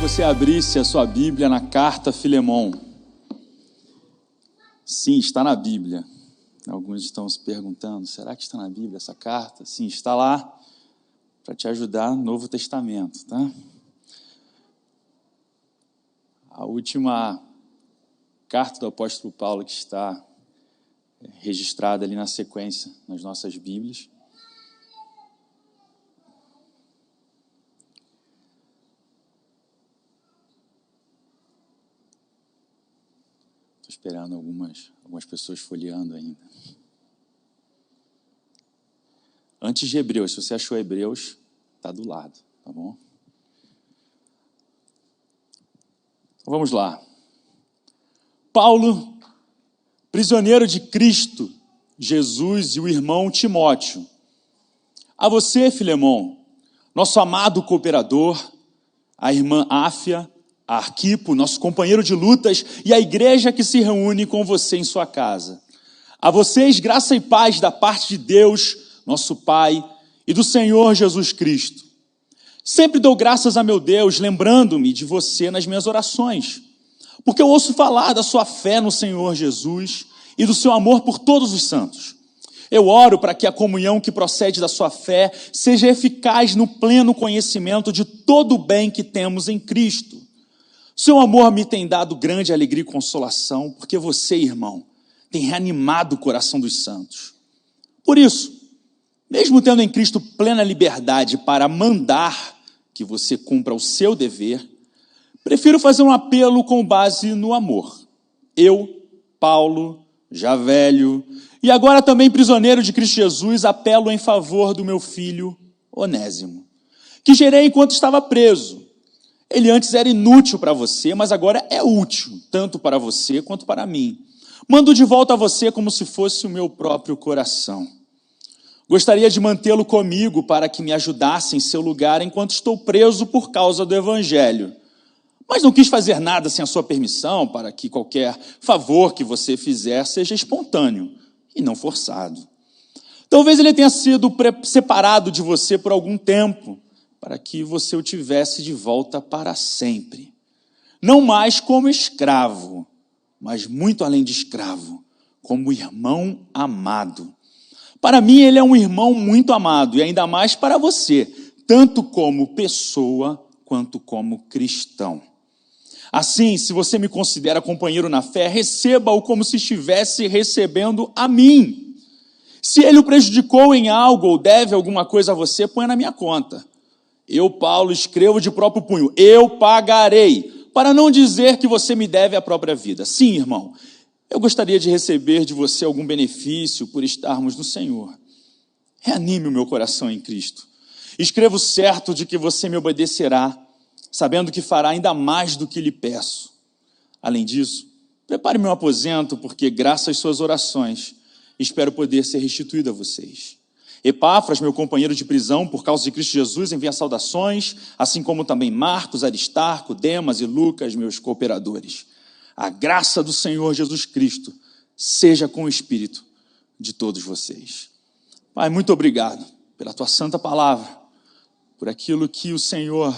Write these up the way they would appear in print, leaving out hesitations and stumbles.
você abrisse a sua Bíblia na carta a Filemon. Sim, está na Bíblia. Alguns estão se perguntando, será que está na Bíblia essa carta? Sim, está lá para te ajudar no Novo Testamento, tá? A última carta do apóstolo Paulo que está registrada ali na sequência nas nossas Bíblias. Estou esperando algumas pessoas folheando ainda. Antes de Hebreus, se você achou Hebreus, está do lado, tá bom? Então vamos lá. Paulo, prisioneiro de Cristo, Jesus e o irmão Timóteo. A você, Filemon, nosso amado cooperador, a irmã Áfia, a Arquipo, nosso companheiro de lutas, e a igreja que se reúne com você em sua casa. A vocês, graça e paz da parte de Deus, nosso Pai, e do Senhor Jesus Cristo. Sempre dou graças a meu Deus, lembrando-me de você nas minhas orações, porque eu ouço falar da sua fé no Senhor Jesus e do seu amor por todos os santos. Eu oro para que a comunhão que procede da sua fé seja eficaz no pleno conhecimento de todo o bem que temos em Cristo. Seu amor me tem dado grande alegria e consolação, porque você, irmão, tem reanimado o coração dos santos. Por isso, mesmo tendo em Cristo plena liberdade para mandar que você cumpra o seu dever, prefiro fazer um apelo com base no amor. Eu, Paulo, já velho, e agora também prisioneiro de Cristo Jesus, apelo em favor do meu filho Onésimo, que gerei enquanto estava preso. Ele antes era inútil para você, mas agora é útil, tanto para você quanto para mim. Mando de volta a você como se fosse o meu próprio coração. Gostaria de mantê-lo comigo para que me ajudasse em seu lugar enquanto estou preso por causa do Evangelho. Mas não quis fazer nada sem a sua permissão, para que qualquer favor que você fizer seja espontâneo e não forçado. Talvez ele tenha sido separado de você por algum tempo, para que você o tivesse de volta para sempre. Não mais como escravo, mas muito além de escravo, como irmão amado. Para mim, ele é um irmão muito amado, e ainda mais para você, tanto como pessoa, quanto como cristão. Assim, se você me considera companheiro na fé, receba-o como se estivesse recebendo a mim. Se ele o prejudicou em algo ou deve alguma coisa a você, põe na minha conta. Eu, Paulo, escrevo de próprio punho, eu pagarei, para não dizer que você me deve a própria vida. Sim, irmão, eu gostaria de receber de você algum benefício por estarmos no Senhor. Reanime o meu coração em Cristo. Escrevo certo de que você me obedecerá, sabendo que fará ainda mais do que lhe peço. Além disso, prepare meu aposento, porque graças às suas orações, espero poder ser restituído a vocês. Epáfras, meu companheiro de prisão, por causa de Cristo Jesus, envia saudações, assim como também Marcos, Aristarco, Demas e Lucas, meus cooperadores. A graça do Senhor Jesus Cristo seja com o espírito de todos vocês. Pai, muito obrigado pela tua santa palavra, por aquilo que o Senhor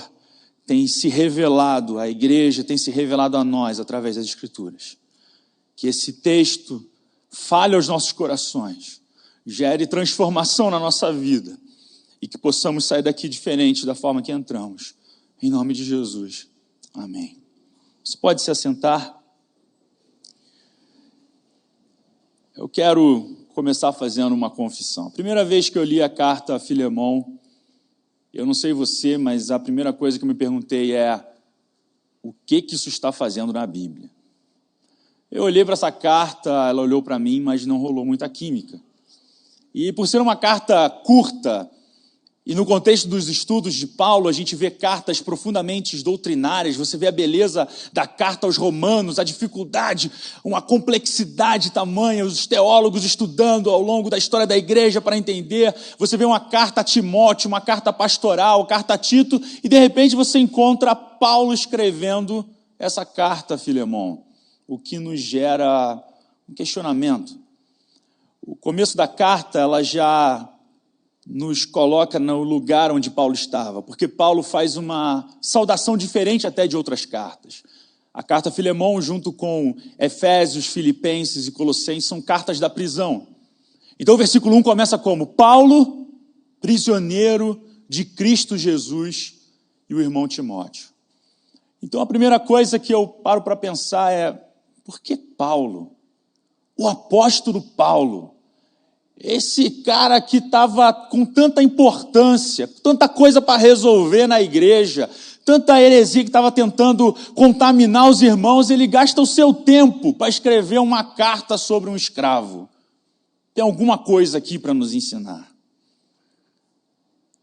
tem se revelado à igreja, tem se revelado a nós através das Escrituras. Que esse texto fale aos nossos corações, gere transformação na nossa vida e que possamos sair daqui diferente da forma que entramos. Em nome de Jesus. Amém. Você pode se assentar? Eu quero começar fazendo uma confissão. A primeira vez que eu li a carta a Filemon, eu não sei você, mas a primeira coisa que eu me perguntei é: o que isso está fazendo na Bíblia? Eu olhei para essa carta, ela olhou para mim, mas não rolou muita química. E por ser uma carta curta, e no contexto dos estudos de Paulo, a gente vê cartas profundamente doutrinárias, você vê a beleza da carta aos Romanos, a dificuldade, uma complexidade tamanha, os teólogos estudando ao longo da história da igreja para entender. Você vê uma carta a Timóteo, uma carta pastoral, carta a Tito, e de repente você encontra Paulo escrevendo essa carta a Filemon, o que nos gera um questionamento. O começo da carta, ela já nos coloca no lugar onde Paulo estava, porque Paulo faz uma saudação diferente até de outras cartas. A carta a Filemão, junto com Efésios, Filipenses e Colossenses, são cartas da prisão. Então o versículo 1 começa como: Paulo, prisioneiro de Cristo Jesus, e o irmão Timóteo. Então a primeira coisa que eu paro para pensar é: por que Paulo? O apóstolo Paulo, esse cara que estava com tanta importância, tanta coisa para resolver na igreja, tanta heresia que estava tentando contaminar os irmãos, ele gasta o seu tempo para escrever uma carta sobre um escravo. Tem alguma coisa aqui para nos ensinar.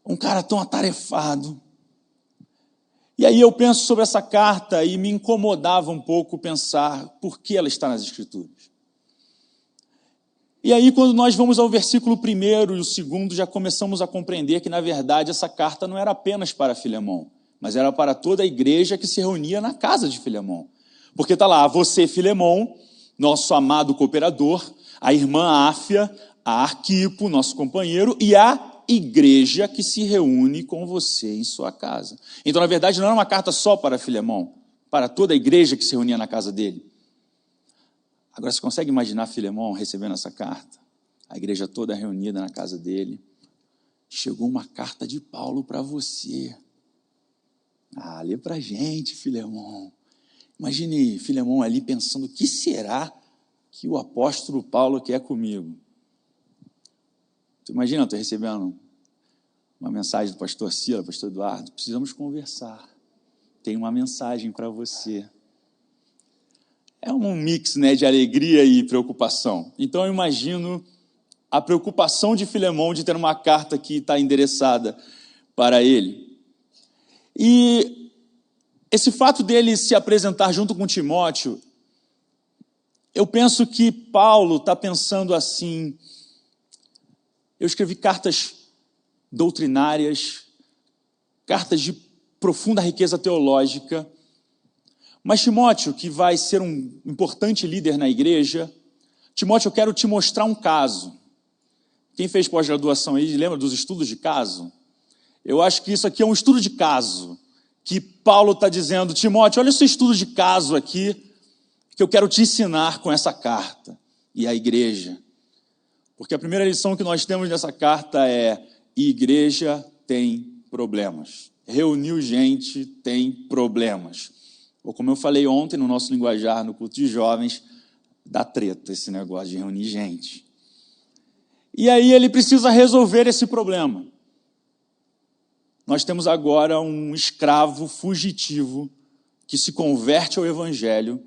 Um cara tão atarefado. E aí eu penso sobre essa carta e me incomodava um pouco pensar por que ela está nas Escrituras. E aí, quando nós vamos ao versículo 1 e o 2, já começamos a compreender que, na verdade, essa carta não era apenas para Filemão, mas era para toda a igreja que se reunia na casa de Filemão. Porque está lá: você, Filemão, nosso amado cooperador, a irmã Áfia, a Arquipo, nosso companheiro, e a igreja que se reúne com você em sua casa. Então, na verdade, não era uma carta só para Filemão, para toda a igreja que se reunia na casa dele. Agora, você consegue imaginar Filemão recebendo essa carta? A igreja toda reunida na casa dele. Chegou uma carta de Paulo para você. Lê para a gente, Filemão. Imagine Filemão ali pensando: o que será que o apóstolo Paulo quer comigo? Tu imagina, estou recebendo uma mensagem do pastor Sila, pastor Eduardo: precisamos conversar. Tem uma mensagem para você. É um mix, de alegria e preocupação. Então eu imagino a preocupação de Filemão de ter uma carta que está endereçada para ele. E esse fato dele se apresentar junto com Timóteo, eu penso que Paulo está pensando assim: eu escrevi cartas doutrinárias, cartas de profunda riqueza teológica, mas Timóteo, que vai ser um importante líder na igreja, Timóteo, eu quero te mostrar um caso. Quem fez pós-graduação aí, lembra dos estudos de caso? Eu acho que isso aqui é um estudo de caso, que Paulo está dizendo: Timóteo, olha esse estudo de caso aqui, que eu quero te ensinar com essa carta, e a igreja. Porque a primeira lição que nós temos nessa carta é: igreja tem problemas. Reuniu gente, tem problemas. Ou como eu falei ontem no nosso linguajar, no culto de jovens, dá treta esse negócio de reunir gente. E aí ele precisa resolver esse problema. Nós temos agora um escravo fugitivo que se converte ao evangelho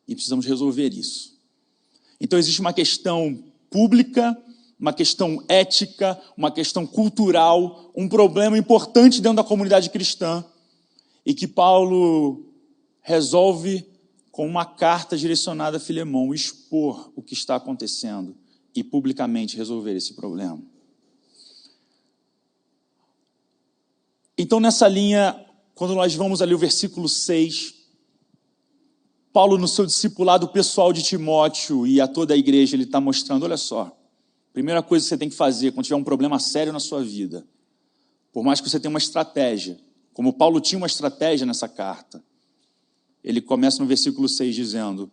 e precisamos resolver isso. Então existe uma questão pública, uma questão ética, uma questão cultural, um problema importante dentro da comunidade cristã, e que Paulo resolve com uma carta direcionada a Filemão expor o que está acontecendo e publicamente resolver esse problema. Então, nessa linha, quando nós vamos ali o versículo 6, Paulo, no seu discipulado pessoal de Timóteo e a toda a igreja, ele está mostrando: olha só, primeira coisa que você tem que fazer quando tiver um problema sério na sua vida, por mais que você tenha uma estratégia, como Paulo tinha uma estratégia nessa carta, ele começa no versículo 6 dizendo: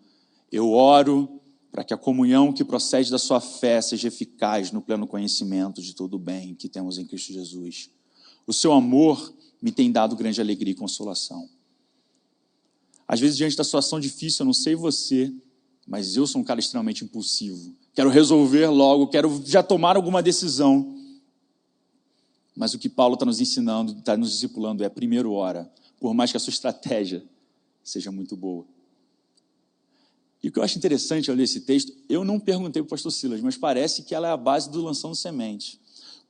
eu oro para que a comunhão que procede da sua fé seja eficaz no pleno conhecimento de todo o bem que temos em Cristo Jesus. O seu amor me tem dado grande alegria e consolação. Às vezes, diante da situação difícil, eu não sei você, mas eu sou um cara extremamente impulsivo. Quero resolver logo, quero já tomar alguma decisão. Mas o que Paulo está nos ensinando, está nos discipulando é: primeiro ora, por mais que a sua estratégia seja muito boa. E o que eu acho interessante ao ler esse texto, eu não perguntei para o pastor Silas, mas parece que ela é a base do lançando semente.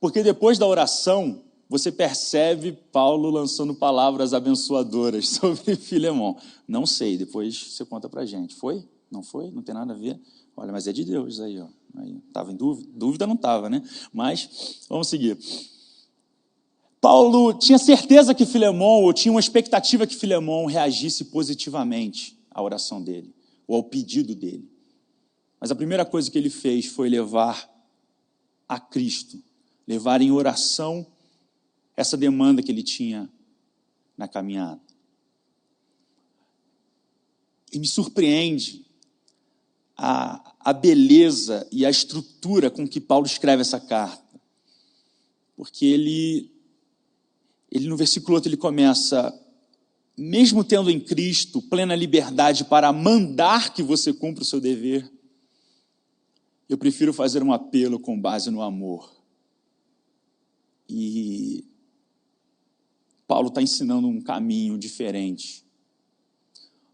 Porque depois da oração, você percebe Paulo lançando palavras abençoadoras sobre Filemão. Não sei, depois você conta para a gente. Foi? Não foi? Não tem nada a ver? Olha, mas é de Deus aí, ó. Estava em dúvida? Dúvida não estava, né? Mas, vamos seguir. Paulo tinha certeza que Filemão, ou tinha uma expectativa que Filemão reagisse positivamente à oração dele, ou ao pedido dele. Mas a primeira coisa que ele fez foi levar a Cristo, levar em oração essa demanda que ele tinha na caminhada. E me surpreende a beleza e a estrutura com que Paulo escreve essa carta. Porque ele no versículo 8, ele começa: mesmo tendo em Cristo plena liberdade para mandar que você cumpra o seu dever, eu prefiro fazer um apelo com base no amor. E Paulo está ensinando um caminho diferente.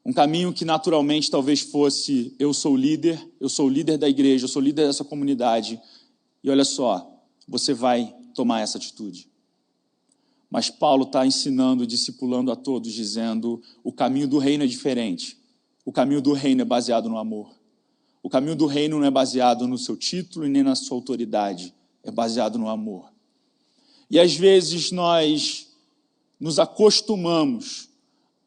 Um caminho que naturalmente talvez fosse: eu sou o líder da igreja, eu sou líder dessa comunidade, e olha só, você vai tomar essa atitude. Mas Paulo está ensinando, discipulando a todos, dizendo: o caminho do reino é diferente. O caminho do reino é baseado no amor. O caminho do reino não é baseado no seu título e nem na sua autoridade, é baseado no amor. E às vezes nós nos acostumamos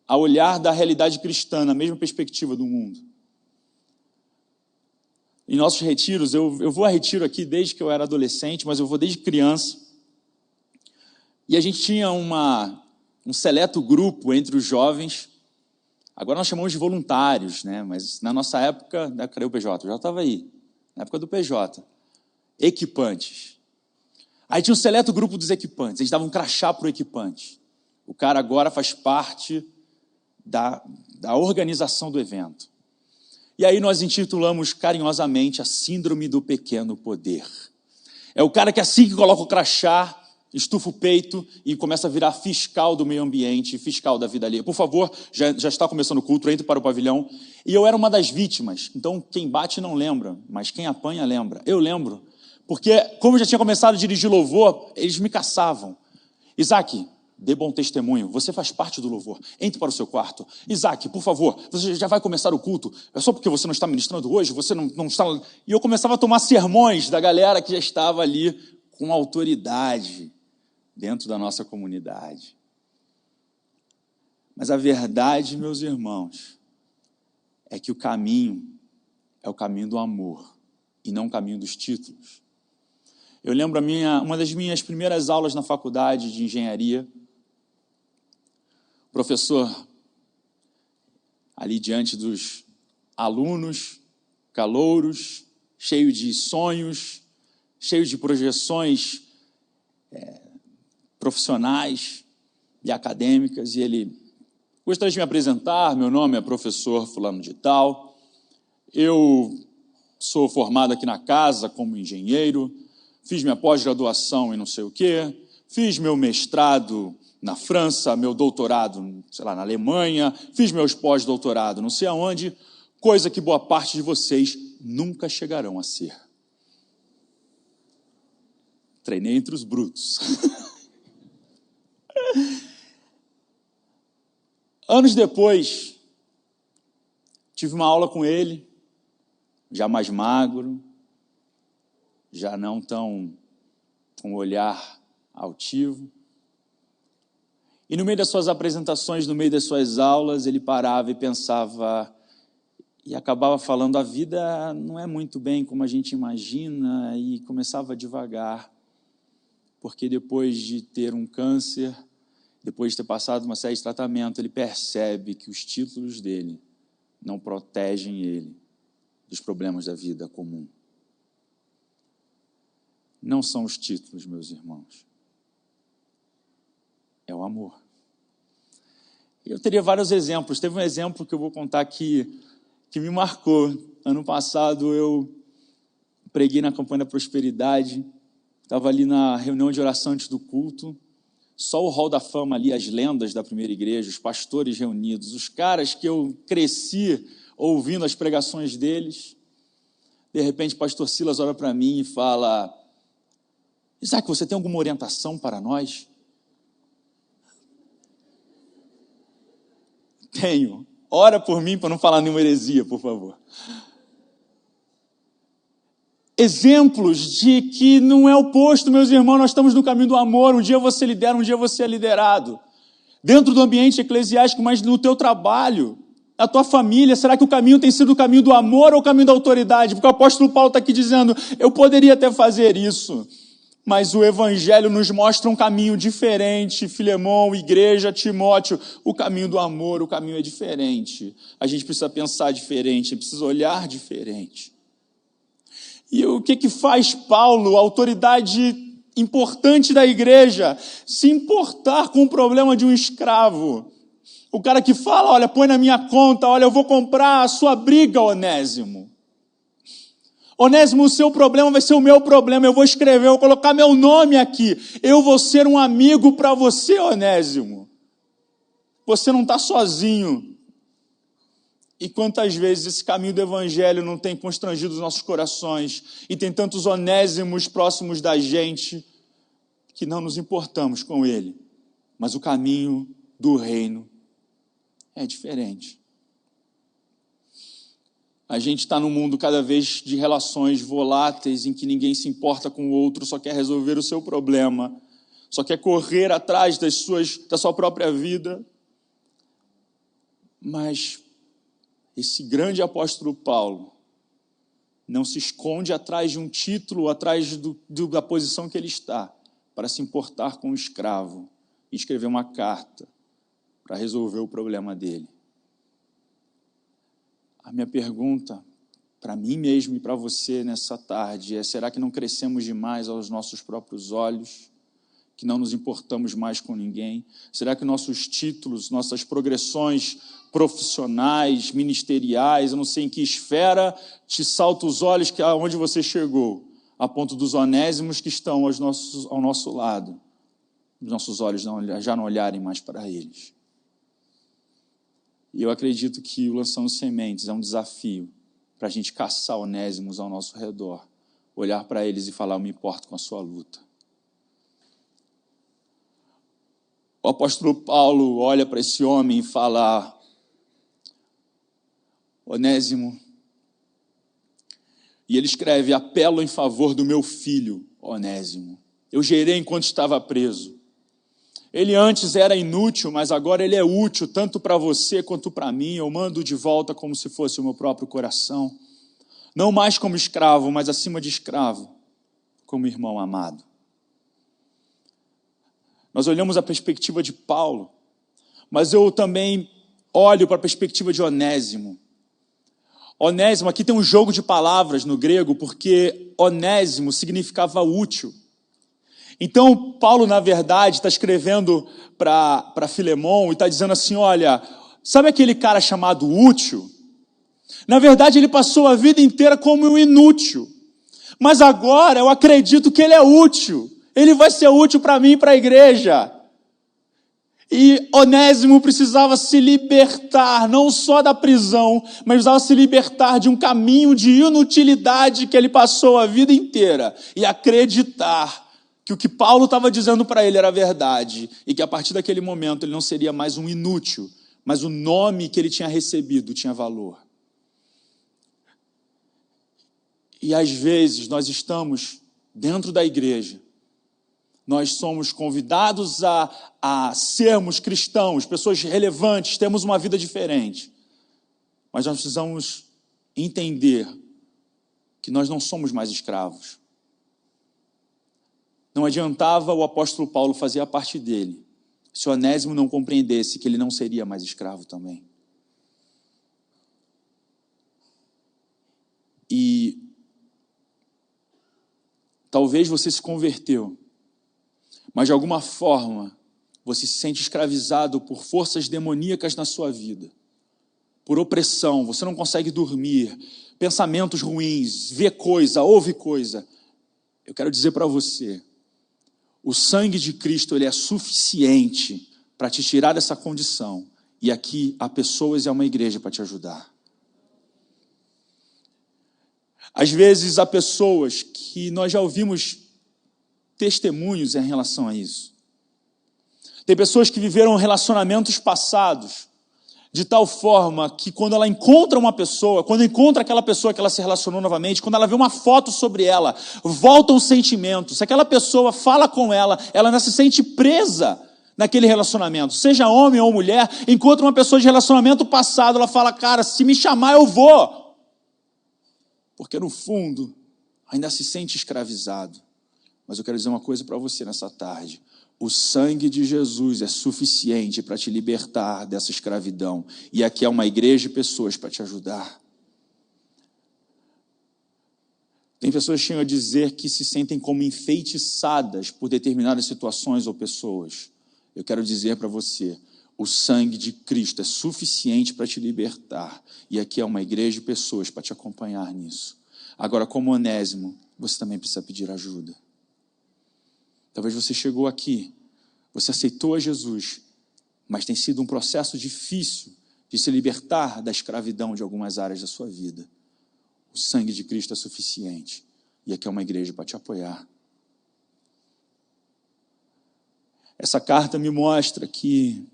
a olhar da realidade cristã na mesma perspectiva do mundo. Em nossos retiros, eu vou a retiro aqui desde que eu era adolescente, mas eu vou desde criança. E a gente tinha um seleto grupo entre os jovens. Agora nós chamamos de voluntários, né? Mas na nossa época, cadê o PJ? Eu já estava aí, na época do PJ. Equipantes. Aí tinha um seleto grupo dos equipantes, eles davam um crachá para o equipante. O cara agora faz parte da organização do evento. E aí nós intitulamos carinhosamente a síndrome do pequeno poder. É o cara que assim que coloca o crachá, estufa o peito e começa a virar fiscal do meio ambiente, fiscal da vida alheia. Por favor, já está começando o culto, entre para o pavilhão. E eu era uma das vítimas, então quem bate não lembra, mas quem apanha lembra. Eu lembro, porque como eu já tinha começado a dirigir louvor, eles me caçavam. Isaac, dê bom testemunho, você faz parte do louvor, entre para o seu quarto. Isaac, por favor, você já vai começar o culto, é só porque você não está ministrando hoje, você não está... E eu começava a tomar sermões da galera que já estava ali com autoridade dentro da nossa comunidade. Mas a verdade, meus irmãos, é que o caminho é o caminho do amor e não o caminho dos títulos. Eu lembro uma das minhas primeiras aulas na faculdade de engenharia. O professor, ali diante dos alunos, calouros, cheio de sonhos, cheio de projeções profissionais e acadêmicas, e ele: gostaria de me apresentar, meu nome é professor fulano de tal, eu sou formado aqui na casa como engenheiro, fiz minha pós-graduação em não sei o quê, fiz meu mestrado na França, meu doutorado, sei lá, na Alemanha, fiz meus pós-doutorado não sei aonde, coisa que boa parte de vocês nunca chegarão a ser. Treinei entre os brutos. Anos depois, tive uma aula com ele, já mais magro, já não tão com um olhar altivo. E no meio das suas apresentações, no meio das suas aulas, ele parava e pensava, e acabava falando: a vida não é muito bem como a gente imagina, e começava devagar, porque depois de ter um câncer, depois de ter passado uma série de tratamento, ele percebe que os títulos dele não protegem ele dos problemas da vida comum. Não são os títulos, meus irmãos. É o amor. Eu teria vários exemplos. Teve um exemplo que eu vou contar aqui, que me marcou. Ano passado eu preguei na campanha da prosperidade, estava ali na reunião de oração antes do culto, só o hall da fama ali, as lendas da primeira igreja, os pastores reunidos, os caras que eu cresci ouvindo as pregações deles. De repente, o pastor Silas olha para mim e fala: Isaac, você tem alguma orientação para nós? Tenho. Ora por mim para não falar nenhuma heresia, por favor. Exemplos de que não é oposto, meus irmãos, nós estamos no caminho do amor. Um dia você lidera, um dia você é liderado. Dentro do ambiente eclesiástico, mas no teu trabalho, na tua família, será que o caminho tem sido o caminho do amor ou o caminho da autoridade? Porque o apóstolo Paulo está aqui dizendo: eu poderia até fazer isso, Mas o Evangelho nos mostra um caminho diferente. Filemão, igreja, Timóteo, o caminho do amor, o caminho é diferente. A gente precisa pensar diferente, precisa olhar diferente. E o que faz Paulo, a autoridade importante da igreja, se importar com o problema de um escravo? O cara que fala, olha, põe na minha conta, olha, eu vou comprar a sua briga, Onésimo. Onésimo, o seu problema vai ser o meu problema, eu vou escrever, eu vou colocar meu nome aqui, eu vou ser um amigo para você, Onésimo. Você não está sozinho. E quantas vezes esse caminho do Evangelho não tem constrangido os nossos corações, e tem tantos Onésimos próximos da gente, que não nos importamos com ele, mas o caminho do reino é diferente. A gente está num mundo cada vez de relações voláteis, em que ninguém se importa com o outro, só quer resolver o seu problema, só quer correr atrás da sua própria vida. Mas esse grande apóstolo Paulo não se esconde atrás de um título, atrás da posição que ele está, para se importar com o escravo e escrever uma carta para resolver o problema dele. A minha pergunta para mim mesmo e para você nessa tarde é: será que não crescemos demais aos nossos próprios olhos? Que não nos importamos mais com ninguém? Será que nossos títulos, nossas progressões profissionais, ministeriais, eu não sei em que esfera te salta os olhos que aonde você chegou, a ponto dos onésimos que estão ao nosso lado, os nossos olhos já não olharem mais para eles? E eu acredito que o Lançando Sementes é um desafio para a gente caçar onésimos ao nosso redor, olhar para eles e falar: eu me importo com a sua luta. O apóstolo Paulo olha para esse homem e fala: Onésimo, e ele escreve: apelo em favor do meu filho, Onésimo. Eu gerei enquanto estava preso. Ele antes era inútil, mas agora ele é útil, tanto para você quanto para mim. Eu mando de volta como se fosse o meu próprio coração. Não mais como escravo, mas acima de escravo, como irmão amado. Nós olhamos a perspectiva de Paulo, mas eu também olho para a perspectiva de Onésimo. Onésimo, aqui tem um jogo de palavras no grego, porque Onésimo significava útil. Então, Paulo, na verdade, está escrevendo para Filemão e está dizendo assim: olha, sabe aquele cara chamado útil? Na verdade, ele passou a vida inteira como um inútil. Mas agora eu acredito que ele é útil. Ele vai ser útil para mim e para a igreja. E Onésimo precisava se libertar, não só da prisão, mas precisava se libertar de um caminho de inutilidade que ele passou a vida inteira. E acreditar que o que Paulo estava dizendo para ele era verdade, e que a partir daquele momento ele não seria mais um inútil, mas o nome que ele tinha recebido tinha valor. E às vezes nós estamos dentro da igreja, nós somos convidados a sermos cristãos, pessoas relevantes, temos uma vida diferente, mas nós precisamos entender que nós não somos mais escravos. Não adiantava o apóstolo Paulo fazer a parte dele, se Onésimo não compreendesse que ele não seria mais escravo também. E talvez você se converteu, mas de alguma forma você se sente escravizado por forças demoníacas na sua vida, por opressão, você não consegue dormir, pensamentos ruins, vê coisa, ouve coisa. Eu quero dizer para você: o sangue de Cristo, ele é suficiente para te tirar dessa condição. E aqui há pessoas e há uma igreja para te ajudar. Às vezes há pessoas que nós já ouvimos testemunhos em relação a isso. Tem pessoas que viveram relacionamentos passados, de tal forma que quando ela encontra uma pessoa, quando encontra aquela pessoa que ela se relacionou novamente, quando ela vê uma foto sobre ela, volta um sentimento. Se aquela pessoa fala com ela, ela ainda se sente presa naquele relacionamento. Seja homem ou mulher, encontra uma pessoa de relacionamento passado, ela fala: cara, se me chamar eu vou. Porque no fundo, ainda se sente escravizado. Mas eu quero dizer uma coisa para você nessa tarde. O sangue de Jesus é suficiente para te libertar dessa escravidão. E aqui é uma igreja de pessoas para te ajudar. Tem pessoas que chegam a dizer que se sentem como enfeitiçadas por determinadas situações ou pessoas. Eu quero dizer para você, o sangue de Cristo é suficiente para te libertar. E aqui é uma igreja de pessoas para te acompanhar nisso. Agora, como Onésimo, você também precisa pedir ajuda. Talvez você chegou aqui, você aceitou a Jesus, mas tem sido um processo difícil de se libertar da escravidão de algumas áreas da sua vida. O sangue de Cristo é suficiente. E aqui é uma igreja para te apoiar. Essa carta me mostra que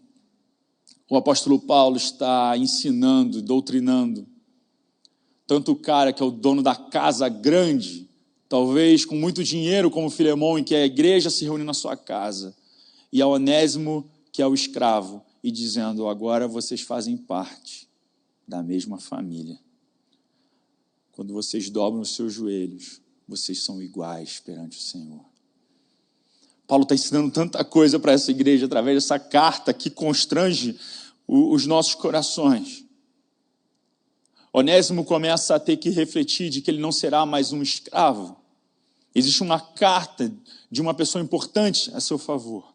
o apóstolo Paulo está ensinando, doutrinando, tanto o cara que é o dono da casa grande, talvez com muito dinheiro como Filemão, em que a igreja se reúne na sua casa, e a Onésimo, que é o escravo, e dizendo, agora vocês fazem parte da mesma família. Quando vocês dobram os seus joelhos, vocês são iguais perante o Senhor. Paulo está ensinando tanta coisa para essa igreja, através dessa carta que constrange os nossos corações. Onésimo começa a ter que refletir de que ele não será mais um escravo. Existe uma carta de uma pessoa importante a seu favor.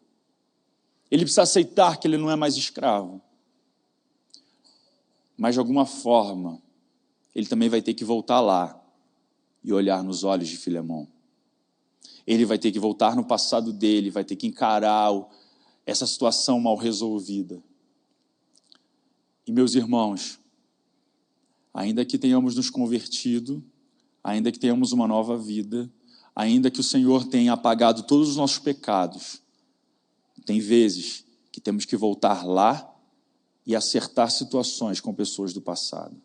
Ele precisa aceitar que ele não é mais escravo. Mas, de alguma forma, ele também vai ter que voltar lá e olhar nos olhos de Filemão. Ele vai ter que voltar no passado dele, vai ter que encarar essa situação mal resolvida. E, meus irmãos, ainda que tenhamos nos convertido, ainda que tenhamos uma nova vida, ainda que o Senhor tenha apagado todos os nossos pecados, tem vezes que temos que voltar lá e acertar situações com pessoas do passado.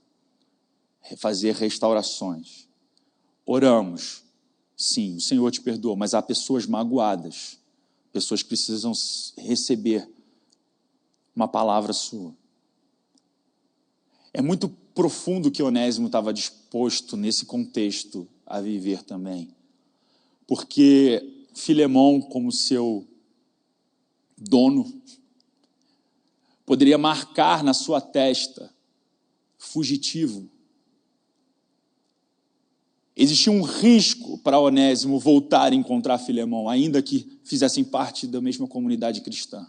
Fazer restaurações. Oramos. Sim, o Senhor te perdoa, mas há pessoas magoadas, pessoas que precisam receber uma palavra sua. É muito profundo que Onésimo estava disposto, nesse contexto, a viver também. Porque Filemão, como seu dono, poderia marcar na sua testa, fugitivo. Existia um risco para Onésimo voltar a encontrar Filemão, ainda que fizessem parte da mesma comunidade cristã.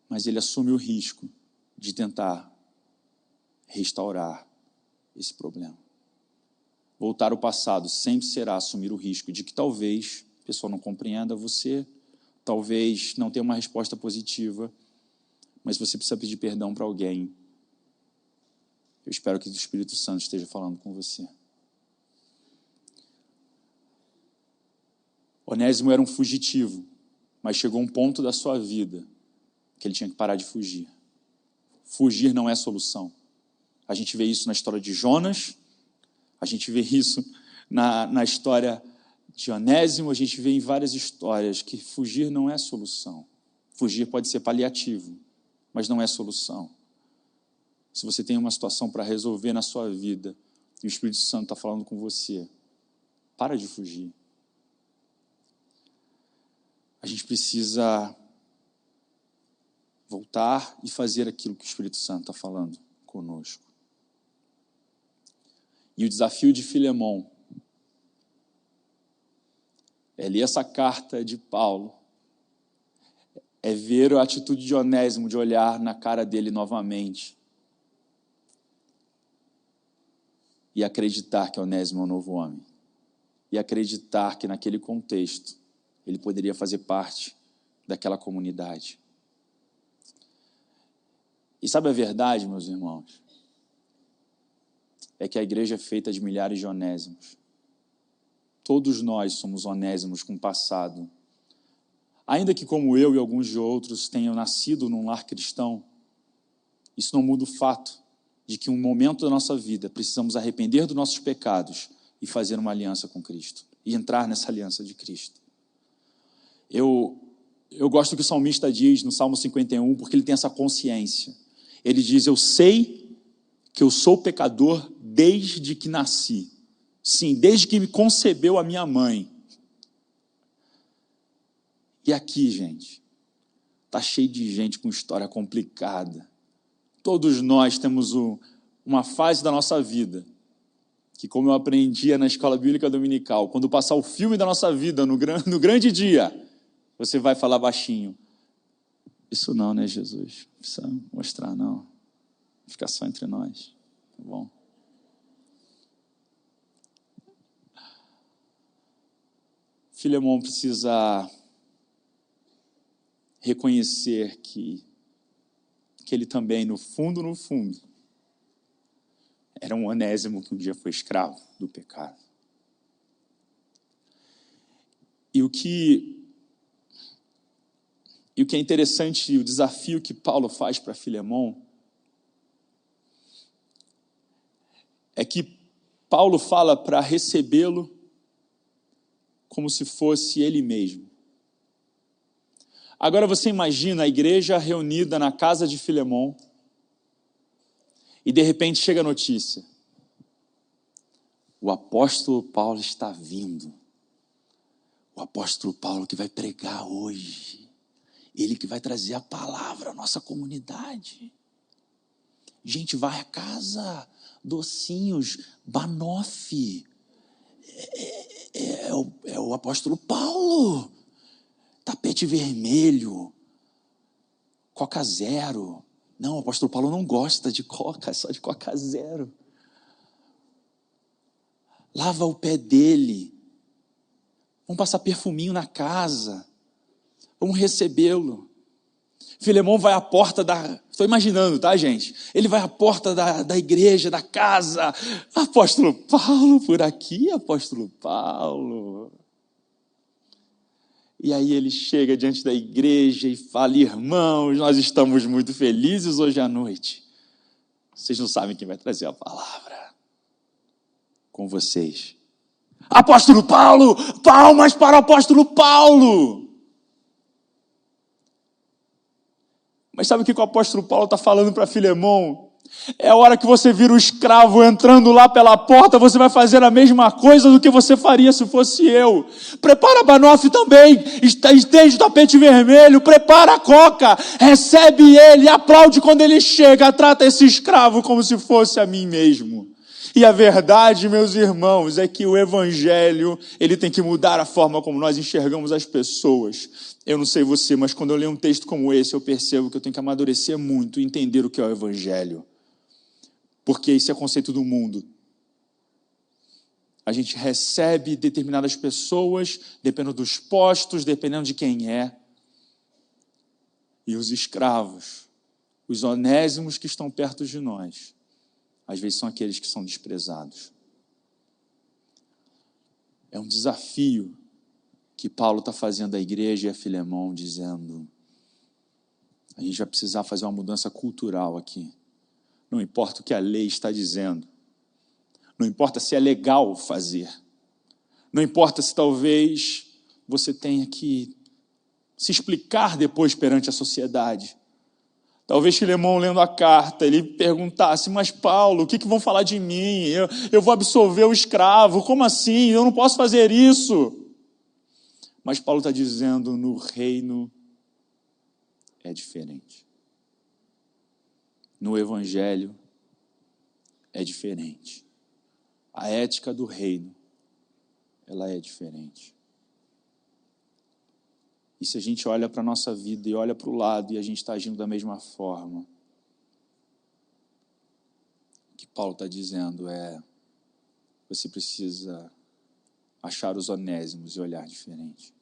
Mas ele assume o risco de tentar restaurar esse problema. Voltar ao passado sempre será assumir o risco de que talvez a pessoa não compreenda você, talvez não tenha uma resposta positiva, mas você precisa pedir perdão para alguém. Eu espero que o Espírito Santo esteja falando com você. Onésimo era um fugitivo, mas chegou um ponto da sua vida que ele tinha que parar de fugir. Fugir não é solução. A gente vê isso na história de Jonas, a gente vê isso na história de Onésimo, a gente vê em várias histórias que fugir não é solução. Fugir pode ser paliativo, mas não é solução. Se você tem uma situação para resolver na sua vida, e o Espírito Santo está falando com você, para de fugir. A gente precisa voltar e fazer aquilo que o Espírito Santo está falando conosco. E o desafio de Filemão é ler essa carta de Paulo, é ver a atitude de Onésimo, de olhar na cara dele novamente, e acreditar que Onésimo é um novo homem. E acreditar que naquele contexto ele poderia fazer parte daquela comunidade. E sabe a verdade, meus irmãos? É que a igreja é feita de milhares de Onésimos. Todos nós somos Onésimos com passado. Ainda que como eu e alguns de outros tenham nascido num lar cristão, isso não muda o fato de que em um momento da nossa vida precisamos arrepender dos nossos pecados e fazer uma aliança com Cristo, e entrar nessa aliança de Cristo. Eu gosto do que o salmista diz no Salmo 51, porque ele tem essa consciência. Ele diz, eu sei que eu sou pecador desde que nasci. Sim, desde que me concebeu a minha mãe. E aqui, gente, está cheio de gente com história complicada. Todos nós temos uma fase da nossa vida que, como eu aprendia na escola bíblica dominical, quando passar o filme da nossa vida no grande dia, você vai falar baixinho. Isso não, né, Jesus? Não precisa mostrar, não. Vai ficar só entre nós, tá bom? Filemão precisa reconhecer que ele também, no fundo, era um Onésimo que um dia foi escravo do pecado. E o que é interessante, o desafio que Paulo faz para Filemão, é que Paulo fala para recebê-lo como se fosse ele mesmo. Agora você imagina a igreja reunida na casa de Filemão e de repente chega a notícia: o apóstolo Paulo está vindo. O apóstolo Paulo que vai pregar hoje. Ele que vai trazer a palavra à nossa comunidade. Gente, vai a casa, docinhos, banoffee. É o apóstolo Paulo. Tapete vermelho, Coca Zero. Não, o apóstolo Paulo não gosta de Coca, é só de Coca Zero. Lava o pé dele. Vamos passar perfuminho na casa. Vamos recebê-lo. Filemão vai à porta da... Estou imaginando, tá, gente? Ele vai à porta da igreja, da casa. Apóstolo Paulo, por aqui, apóstolo Paulo. E aí ele chega diante da igreja e fala: irmãos, nós estamos muito felizes hoje à noite. Vocês não sabem quem vai trazer a palavra com vocês. Apóstolo Paulo! Palmas para o apóstolo Paulo! Mas sabe o que o apóstolo Paulo está falando para Filemão? É a hora que você vira o escravo entrando lá pela porta, você vai fazer a mesma coisa do que você faria se fosse eu. Prepara a banoffee também, estende o tapete vermelho, prepara a coca, recebe ele, aplaude quando ele chega, trata esse escravo como se fosse a mim mesmo. E a verdade, meus irmãos, é que o evangelho, ele tem que mudar a forma como nós enxergamos as pessoas. Eu não sei você, mas quando eu leio um texto como esse, eu percebo que eu tenho que amadurecer muito e entender o que é o evangelho. Porque isso é conceito do mundo. A gente recebe determinadas pessoas, dependendo dos postos, dependendo de quem é. E os escravos, os onésimos que estão perto de nós, às vezes são aqueles que são desprezados. É um desafio que Paulo está fazendo à igreja e a Filemão, dizendo: a gente vai precisar fazer uma mudança cultural aqui. Não importa o que a lei está dizendo. Não importa se é legal fazer. Não importa se talvez você tenha que se explicar depois perante a sociedade. Talvez Filemão, lendo a carta, ele perguntasse: mas Paulo, o que vão falar de mim? Eu vou absolver o escravo, como assim? Eu não posso fazer isso. Mas Paulo está dizendo: no reino é diferente. No evangelho é diferente. A ética do reino, ela é diferente. E se a gente olha para a nossa vida e olha para o lado e a gente está agindo da mesma forma, o que Paulo está dizendo é: você precisa achar os onésimos e olhar diferente.